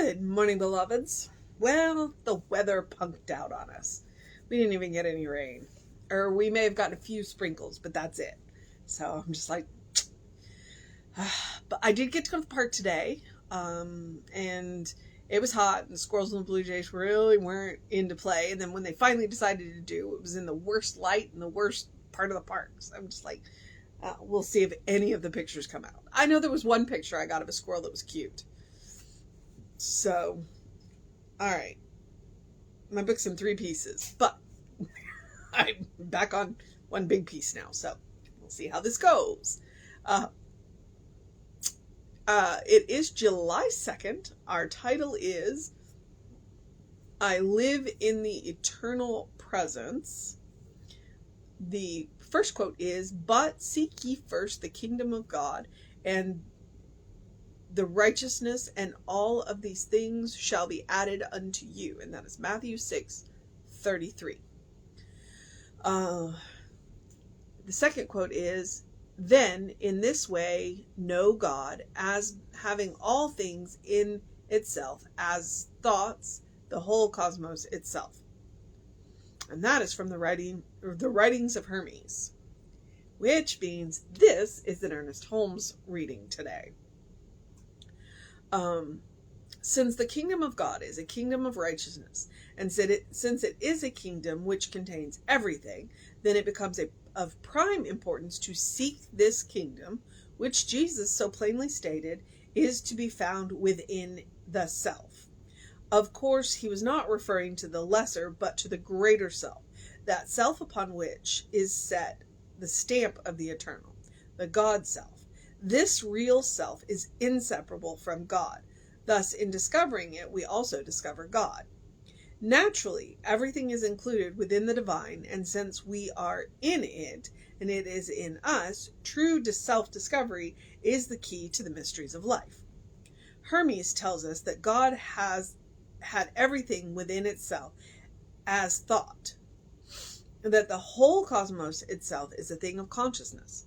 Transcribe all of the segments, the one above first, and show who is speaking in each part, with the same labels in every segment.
Speaker 1: Good morning, beloveds. Well, the weather punked out on us. We didn't even get any rain. Or we may have gotten a few sprinkles, but that's it. So I'm just like, but I did get to go to the park today. And it was hot, and the squirrels and the blue jays really weren't into play. And then when they finally decided to do, it was in the worst light and the worst part of the park. So I'm just like, we'll see if any of the pictures come out. I know there was one picture I got of a squirrel that was cute. So, all right. My book's in 3 pieces, but I'm back on one big piece now. So we'll see how this goes. It is July 2nd. Our title is I Live in the Eternal Presence. The first quote is, "But seek ye first the kingdom of God and the righteousness, and all of these things shall be added unto you." And that is Matthew 6:33. The second quote is, "Then in this way know God as having all things in itself, as thoughts, the whole cosmos itself." And that is from the writings of Hermes, which means this is an Ernest Holmes reading today. Since the kingdom of God is a kingdom of righteousness, and since it is a kingdom which contains everything, then it becomes of prime importance to seek this kingdom, which Jesus so plainly stated is to be found within the self. Of course, he was not referring to the lesser, but to the greater self, that self upon which is set the stamp of the eternal, the God self. This real self is inseparable from God. Thus, in discovering it, we also discover God. Naturally, everything is included within the divine, and since we are in it, and it is in us, true self-discovery is the key to the mysteries of life. Hermes tells us that God has had everything within itself as thought, and that the whole cosmos itself is a thing of consciousness.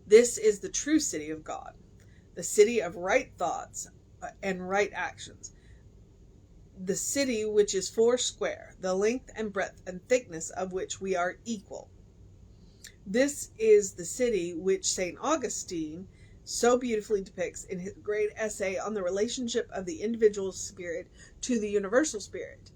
Speaker 1: This is the true city of God, the city of right thoughts and right actions, the city which is 4 square, the length and breadth and thickness of which we are equal. This is the city which St. Augustine so beautifully depicts in his great essay on the relationship of the individual spirit to the universal spirit.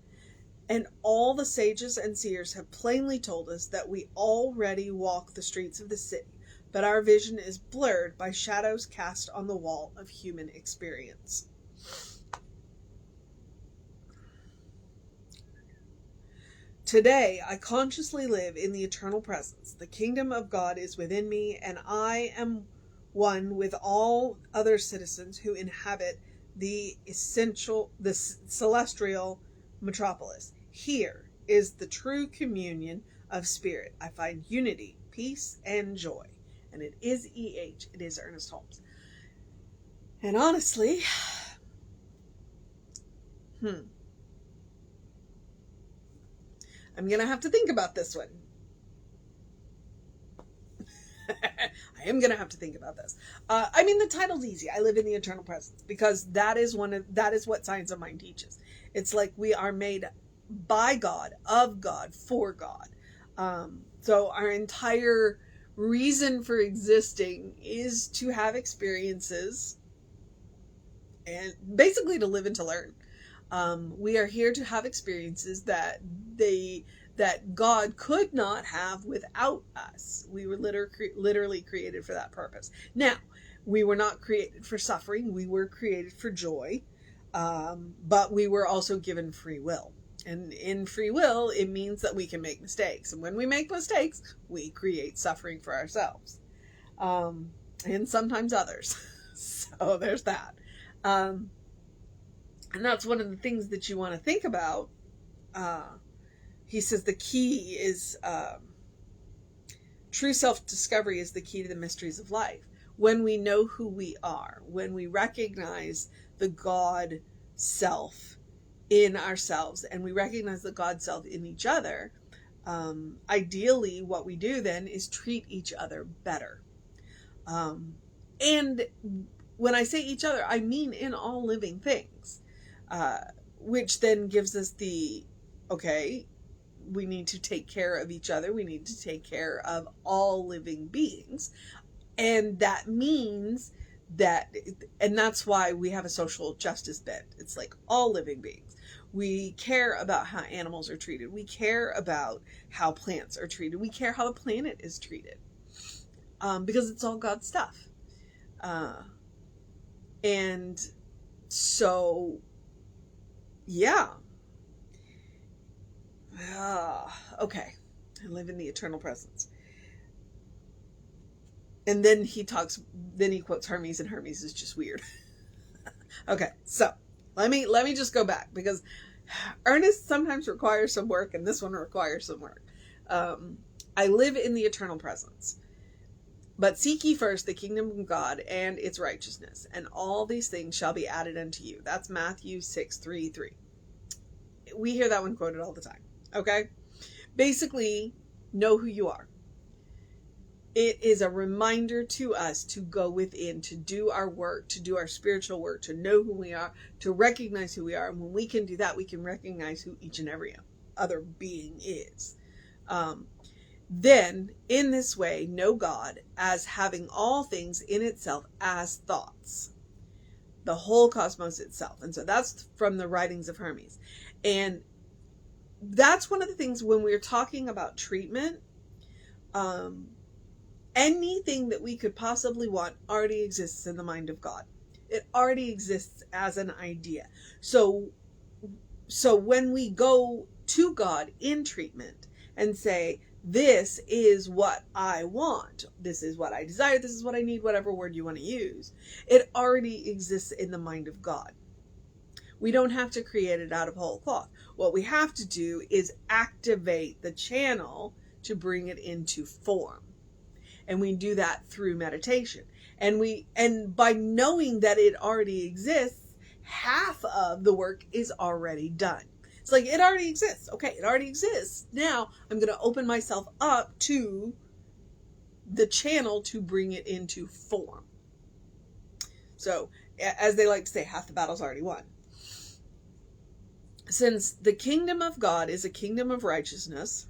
Speaker 1: And all the sages and seers have plainly told us that we already walk the streets of the city, but our vision is blurred by shadows cast on the wall of human experience. Today, I consciously live in the eternal presence. The kingdom of God is within me, and I am one with all other citizens who inhabit the celestial metropolis. Here is the true communion of spirit. I find unity, peace, and joy. And it is E.H. It is Ernest Holmes. And honestly, I'm going to have to think about this one. I am going to have to think about this. The title's easy. I live in the eternal presence, because that is what Science of Mind teaches. It's like we are made by God, of God, for God. So our entire reason for existing is to have experiences and basically to live and to learn. We are here to have experiences that God could not have without us. We were literally created for that purpose. Now, we were not created for suffering. We were created for joy, but we were also given free will. And in free will, it means that we can make mistakes. And when we make mistakes, we create suffering for ourselves. And sometimes others. So there's that. And that's one of the things that you want to think about. He says the key is, true self-discovery is the key to the mysteries of life. When we know who we are, when we recognize the God self in ourselves, and we recognize the God self in each other, ideally what we do then is treat each other better. And when I say each other, I mean in all living things, which then gives us okay, we need to take care of each other. We need to take care of all living beings. And that means and that's why we have a social justice bent. It's like all living beings. We care about how animals are treated. We care about how plants are treated. We care how the planet is treated. Because it's all God's stuff. And so, yeah. Okay. I live in the eternal presence. And then he quotes Hermes, and Hermes is just weird. Okay, so let me just go back, because Ernest sometimes requires some work, and this one requires some work. I live in the eternal presence. But seek ye first the kingdom of God and its righteousness, and all these things shall be added unto you. That's Matthew 6:3. We hear that one quoted all the time. Okay? Basically, know who you are. It is a reminder to us to go within, to do our work, to do our spiritual work, to know who we are, to recognize who we are. And when we can do that, we can recognize who each and every other being is. Then, in this way, know God as having all things in itself as thoughts. The whole cosmos itself. And so that's from the writings of Hermes. And that's one of the things when we're talking about treatment, anything that we could possibly want already exists in the mind of God. It already exists as an idea. So when we go to God in treatment and say, this is what I want, this is what I desire, this is what I need, whatever word you want to use, it already exists in the mind of God. We don't have to create it out of whole cloth. What we have to do is activate the channel to bring it into form. And we do that through meditation. And by knowing that it already exists, half of the work is already done. It's like, it already exists. Okay, it already exists. Now I'm going to open myself up to the channel to bring it into form. So, as they like to say, half the battle's already won. Since the kingdom of God is a kingdom of righteousness,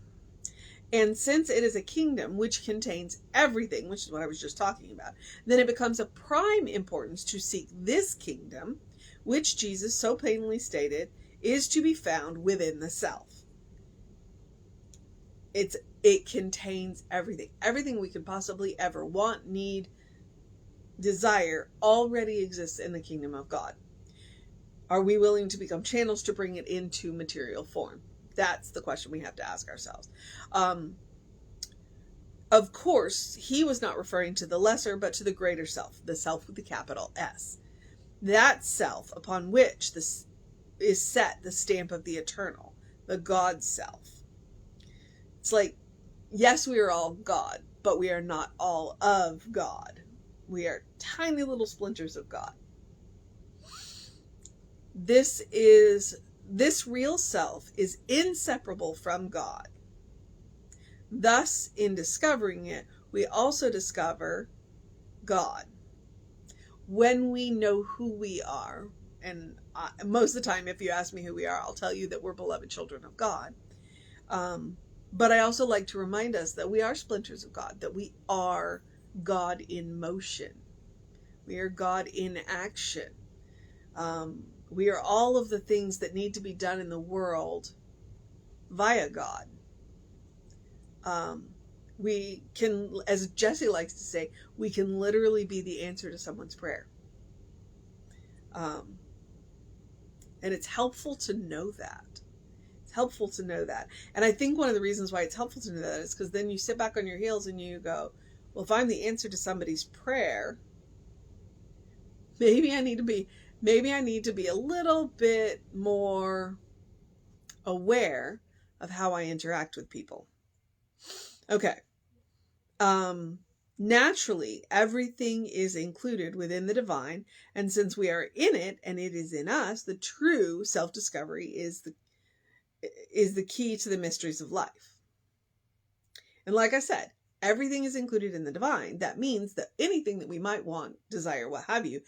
Speaker 1: and since it is a kingdom which contains everything, which is what I was just talking about, then it becomes of prime importance to seek this kingdom, which Jesus so plainly stated is to be found within the self. It contains everything. Everything we could possibly ever want, need, desire already exists in the kingdom of God. Are we willing to become channels to bring it into material form? That's the question we have to ask ourselves. Of course, he was not referring to the lesser, but to the greater self, the self with the capital S. That self upon which this is set the stamp of the eternal, the God self. It's like, yes, we are all God, but we are not all of God. We are tiny little splinters of God. This real self is inseparable from God. Thus, in discovering it, we also discover God. When we know who we are, and most of the time, if you ask me who we are, I'll tell you that we're beloved children of God. But I also like to remind us that we are splinters of God, that we are God in motion. We are God in action. We are all of the things that need to be done in the world via God. We can, as Jesse likes to say, we can literally be the answer to someone's prayer. And it's helpful to know that. It's helpful to know that. And I think one of the reasons why it's helpful to know that is because then you sit back on your heels and you go, well, if I'm the answer to somebody's prayer, maybe I need to be a little bit more aware of how I interact with people. Okay. Naturally, everything is included within the divine, and since we are in it and it is in us, the true self-discovery is the key to the mysteries of life. And like I said, everything is included in the divine, that means that anything that we might want, desire, what have you,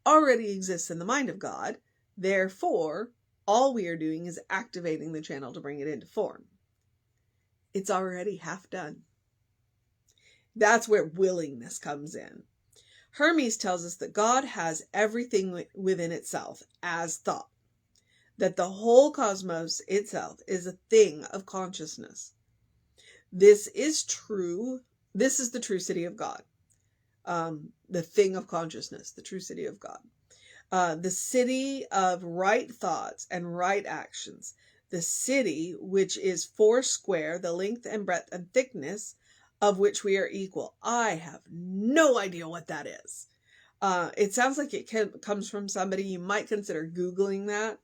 Speaker 1: already exists in the mind of God. Therefore, all we are doing is activating the channel to bring it into form. It's already half done. That's where willingness comes in. Hermes tells us that God has everything within itself as thought, that the whole cosmos itself is a thing of consciousness. This is true. This is the true city of God. The thing of consciousness, the true city of God. The city of right thoughts and right actions. The city which is 4 square, the length and breadth and thickness of which we are equal. I have no idea what that is. It sounds like it comes from somebody. You might consider Googling that.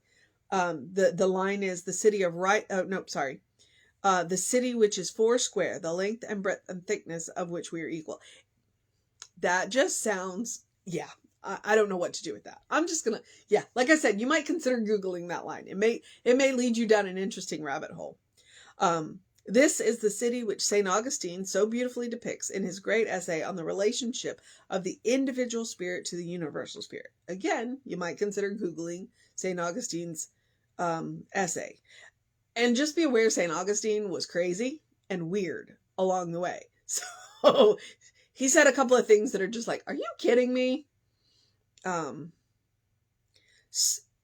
Speaker 1: The line is the city of right. Oh, no, sorry. The city which is 4 square, the length and breadth and thickness of which we are equal. That just sounds, yeah. I don't know what to do with that. I'm just gonna, yeah. Like I said, you might consider Googling that line. It may lead you down an interesting rabbit hole. This is the city which St. Augustine so beautifully depicts in his great essay on the relationship of the individual spirit to the universal spirit. Again, you might consider Googling St. Augustine's essay. And just be aware St. Augustine was crazy and weird along the way. So he said a couple of things that are just like, are you kidding me?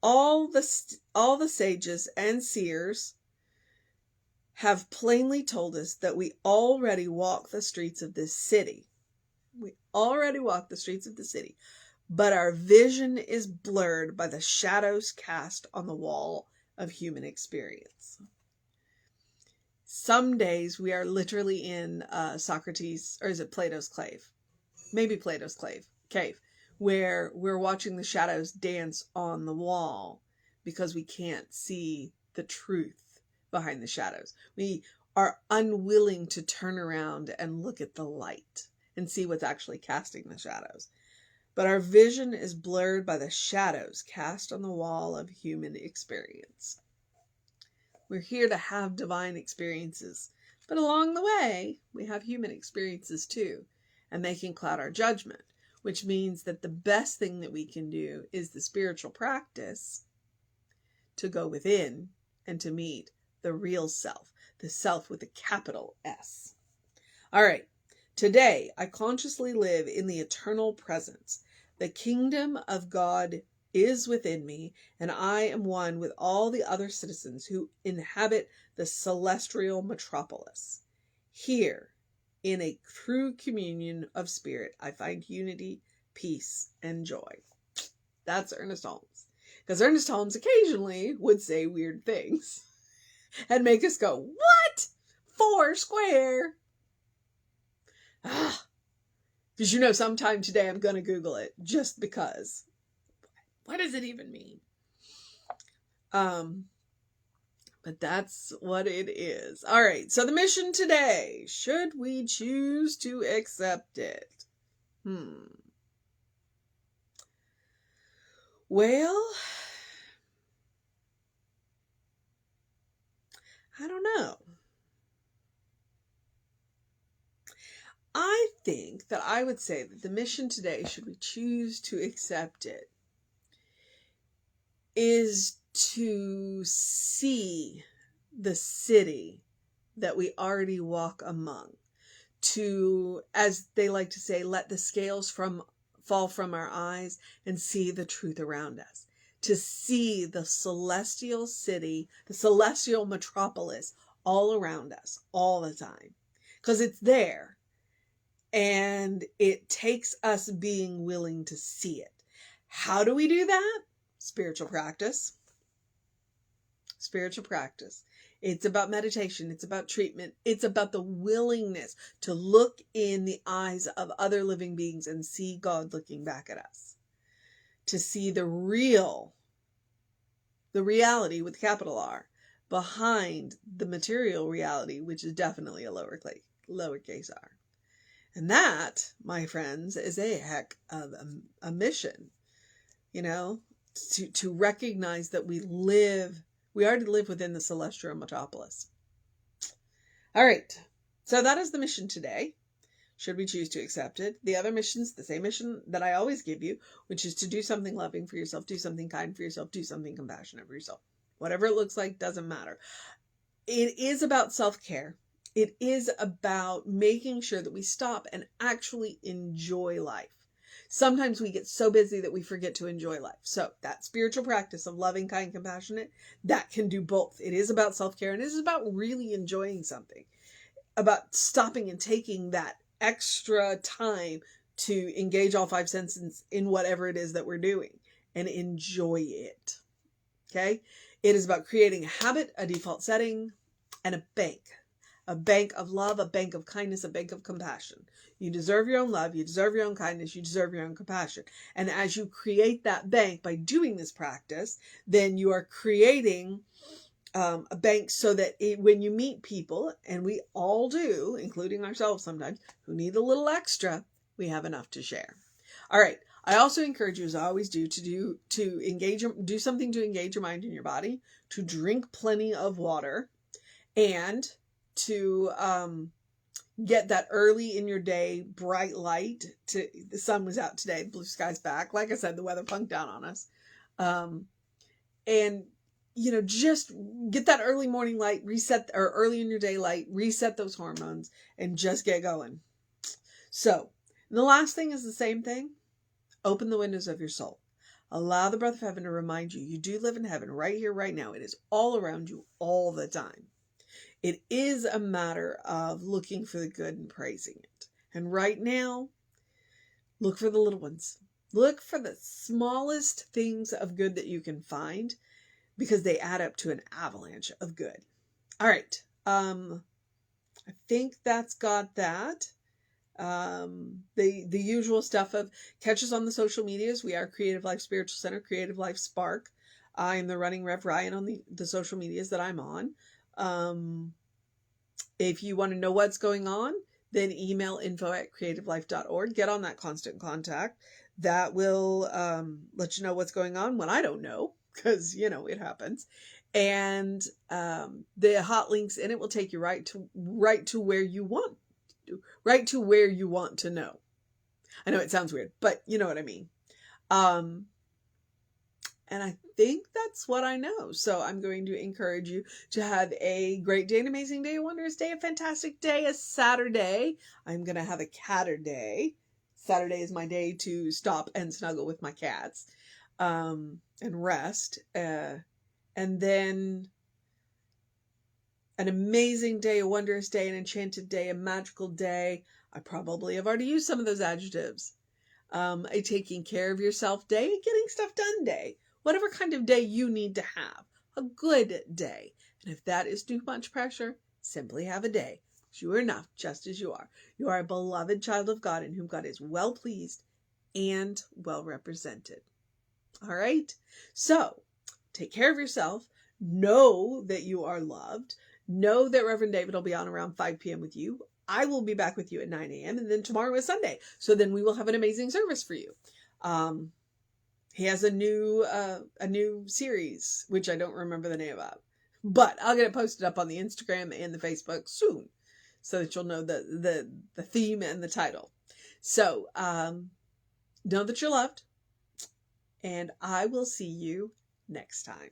Speaker 1: All the sages and seers have plainly told us that we already walk the streets of this city. We already walk the streets of the city, but our vision is blurred by the shadows cast on the wall of human experience. Some days we are literally in Socrates, or is it Plato's cave? Maybe Plato's cave, where we're watching the shadows dance on the wall because we can't see the truth behind the shadows. We are unwilling to turn around and look at the light and see what's actually casting the shadows. But our vision is blurred by the shadows cast on the wall of human experience. We're here to have divine experiences, but along the way, we have human experiences too, and they can cloud our judgment, which means that the best thing that we can do is the spiritual practice to go within and to meet the real self, the self with a capital S. All right, today I consciously live in the eternal presence. The kingdom of God is within me, and I am one with all the other citizens who inhabit the celestial metropolis. Here, in a true communion of spirit, I find unity, peace, and joy. That's Ernest Holmes. Because Ernest Holmes occasionally would say weird things and make us go, what? 4 square? Because sometime today I'm going to Google it just because. What does it even mean? But that's what it is. All right. So the mission today, should we choose to accept it? Well, I don't know. I think that I would say that the mission today, should we choose to accept it, is to see the city that we already walk among. To, as they like to say, let the scales fall from our eyes and see the truth around us. To see the celestial city, the celestial metropolis all around us all the time. Because it's there. And it takes us being willing to see it. How do we do that? Spiritual practice. Spiritual practice. It's about meditation. It's about treatment. It's about the willingness to look in the eyes of other living beings and see God looking back at us. To see the reality with capital R, behind the material reality, which is definitely a lowercase r. And that, my friends, is a heck of a mission, to recognize that we already live within the celestial metropolis. All right. So that is the mission today. should we choose to accept it. The other mission's the same mission that I always give you, which is to do something loving for yourself, do something kind for yourself, do something compassionate for yourself. Whatever it looks like, doesn't matter. It is about self-care. It is about making sure that we stop and actually enjoy life. Sometimes we get so busy that we forget to enjoy life. So that spiritual practice of loving, kind, compassionate, that can do both. It is about self-care, and it is about really enjoying something, about stopping and taking that extra time to engage all five senses in whatever it is that we're doing and enjoy it. Okay? It is about creating a habit, a default setting, and a bank of love, a bank of kindness, a bank of compassion. You deserve your own love, you deserve your own kindness, you deserve your own compassion. And as you create that bank by doing this practice, then you are creating a bank so that when you meet people, and we all do, including ourselves sometimes, who need a little extra, we have enough to share. All right. I also encourage you, as I always do, do something to engage your mind and your body, to drink plenty of water, and to get that early in your day bright light. The sun was out today, blue sky's back. Like I said, the weather punked down on us. And just get that early morning light, reset, or early in your day light, reset those hormones, and just get going. So the last thing is the same thing. Open the windows of your soul. Allow the breath of heaven to remind you, you do live in heaven right here, right now. It is all around you all the time. It is a matter of looking for the good and praising it. And right now, look for the little ones. Look for the smallest things of good that you can find, because they add up to an avalanche of good. All right. I think that's got that. The usual stuff of catch us on the social medias. We are Creative Life Spiritual Center, Creative Life Spark. I am the running Rev Ryan on the social medias that I'm on. If you want to know what's going on, then email info@creativelife.org. Get on that constant contact. That will let you know what's going on when I don't know, because it happens. And the hot links in it will take you right to where you want to know. I know it sounds weird, but you know what I mean. And I think that's what I know. So I'm going to encourage you to have a great day, an amazing day, a wondrous day, a fantastic day, a Saturday. I'm going to have a catter day. Saturday is my day to stop and snuggle with my cats, and rest. And then an amazing day, a wondrous day, an enchanted day, a magical day. I probably have already used some of those adjectives. A taking care of yourself day, a getting stuff done day. Whatever kind of day you need to have, a good day. And if that is too much pressure, simply have a day. You are enough just as you are. You are a beloved child of God in whom God is well pleased and well represented. All right? So take care of yourself. Know that you are loved. Know that Reverend David will be on around 5 p.m. with you. I will be back with you at 9 a.m. and then tomorrow is Sunday. So then we will have an amazing service for you. He has a new series, which I don't remember the name of, but I'll get it posted up on the Instagram and the Facebook soon, so that you'll know the theme and the title. So know that you're loved, and I will see you next time.